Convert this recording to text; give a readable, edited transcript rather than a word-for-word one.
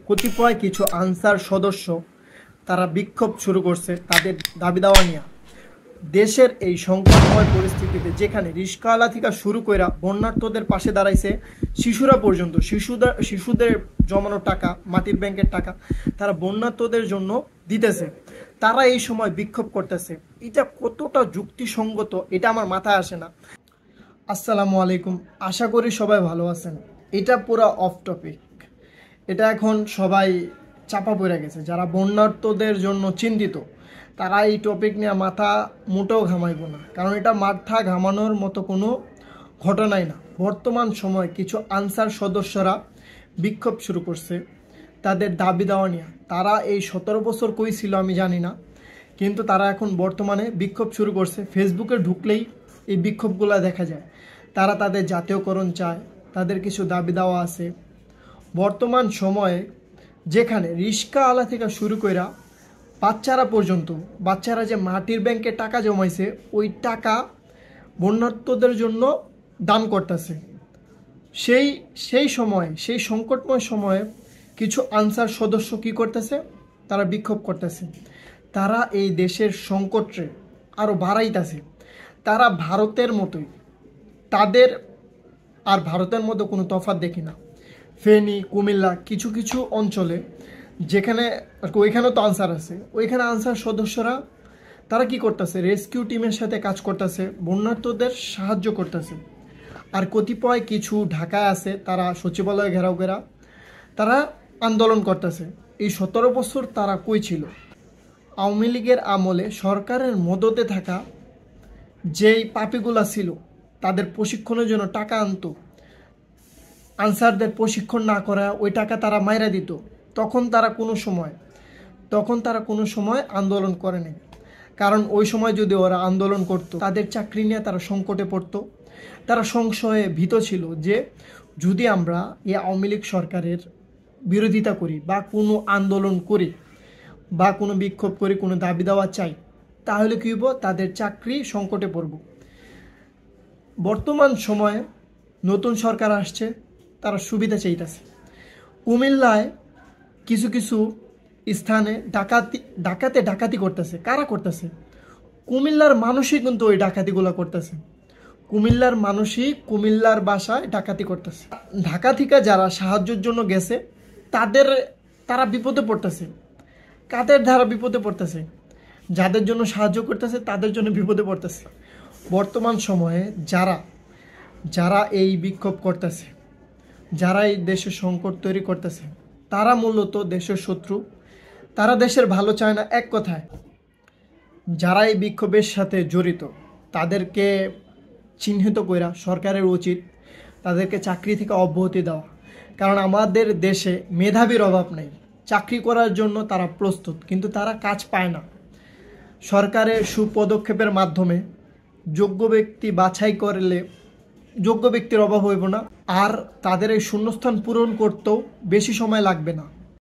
কতিপয় কিছু আনসার সদস্য তারা বিক্ষোভ শুরু করছে তাদের দাবি দাওয়া নিয়ে। দেশের এই সংকটময় পরিস্থিতিতে যেখানে রিস্কাওয়ালা থেকে শুরু করে বন্যার্থদের পাশে দাঁড়াইছে শিশুরা পর্যন্ত, শিশুদের জমানো টাকা, মাটির ব্যাংকের টাকা তারা বন্যার্থদের জন্য দিতেছে, তারা এই সময় বিক্ষোভ করতেছে। এটা কতটা যুক্তিসঙ্গত এটা আমার মাথায় আসে না। আসসালামু আলাইকুম, আশা করি সবাই ভালো আছেন। এটা পুরো অফ টপিক, এটা এখন সবাই চাপা পড়ে গেছে। যারা বন্যার্থদের জন্য চিন্তিত তারা এই টপিক নিয়ে মাথা মোটেও ঘামাইব না, কারণ এটা মাথা ঘামানোর মতো কোনো ঘটনাই না। বর্তমান সময়ে কিছু আনসার সদস্যরা বিক্ষোভ শুরু করছে তাদের দাবি দেওয়া নিয়ে। তারা এই 17 বছর কই ছিল আমি জানি না, কিন্তু তারা এখন বর্তমানে বিক্ষোভ শুরু করছে। ফেসবুকে ঢুকলেই এই বিক্ষোভগুলো দেখা যায়। তারা তাদের জাতীয়করণ চায়, তাদের কিছু দাবি দেওয়া আছে। বর্তমান সময়ে যেখানে রিস্কাওয়ালা থেকে শুরু কইরা বাচ্চারা পর্যন্ত, বাচ্চারা যে মাটির ব্যাংকে টাকা জমাইছে ওই টাকা বন্যার্থদের জন্য দান করতেছে। সেই সময়ে, সেই সংকটময় সময়ে কিছু আনসার সদস্য কি করতেছে, তারা বিক্ষোভ করতেছে। তারা এই দেশের সংকটে আরও বাড়াইতেছে। তারা ভারতের মতোই, তাদের আর ভারতের মতো কোনো তফাৎ দেখি না। ফেনী, কুমিল্লা কিছু কিছু অঞ্চলে যেখানে ওইখানেও তো আনসার আছে, ওইখানে আনসার সদস্যরা তারা কি করতেছে, রেস্কিউ টিমের সাথে কাজ করতেছে, বন্যার্থদের সাহায্য করতেছে। আর কতিপয় কিছু ঢাকায় আছে, তারা সচিবালয় ঘেরাও করা, তারা আন্দোলন করতেছে। এই 17 বছর তারা কই ছিল? আওয়ামী লীগের আমলে সরকারের মদতে থাকা যেই পাপিগুলা ছিল তাদের প্রশিক্ষণের জন্য টাকা আনতো, আনসারদের প্রশিক্ষণ না করা ওই টাকা তারা মাইরা দিত। তখন তারা কোনো সময় আন্দোলন করেনি, কারণ ওই সময় যদি ওরা আন্দোলন করত তাদের চাকরি নিয়ে তারা সংকটে পড়তো। তারা সংশয়ে ভীত ছিল যে যদি আমরা এই আওয়ামী লীগ সরকারের বিরোধিতা করি বা কোনো আন্দোলন করি বা কোনো বিক্ষোভ করি, কোনো দাবি দেওয়া চাই, তাহলে কী হইব, তাদের চাকরি সংকটে পড়ব। বর্তমান সময়ে নতুন সরকার আসছে, তারা সুবিধা চাইতেছে। কুমিল্লায় কিছু কিছু স্থানে ডাকাতি করতেছে। কারা করতেছে? কুমিল্লার মানুষই কিন্তু ওই ডাকাতিগুলো করতেছে। কুমিল্লার মানুষই কুমিল্লার বাসায় ডাকাতি করতেছে। ঢাকা থেকে যারা সাহায্যের জন্য গেছে তারা বিপদে পড়তেছে। কাদের দ্বারা বিপদে পড়তেছে? যাদের জন্য সাহায্য করতেছে তাদের জন্য বিপদে পড়তেছে। বর্তমান সময়ে যারা এই বিক্ষোভ করতেছে, যারা এই দেশের সংকট তৈরি করতেছে, তারা মূলত দেশের শত্রু। তারা দেশের ভালো চায় না। এক কথায়, যারা এই বিক্ষোভের সাথে জড়িত তাদেরকে চিহ্নিত কইরা সরকারের উচিত তাদেরকে চাকরি থেকে অব্যাহতি দেওয়া। কারণ আমাদের দেশে মেধাবীর অভাব নেই, চাকরি করার জন্য তারা প্রস্তুত, কিন্তু তারা কাজ পায় না। সরকারের সুপদক্ষেপের মাধ্যমে যোগ্য ব্যক্তি বাছাই করলে যোগ্য ব্যক্তির অভাব হইব না, আর তাদের এই শূন্যস্থান পূরণ করতেও বেশি সময় লাগবে না।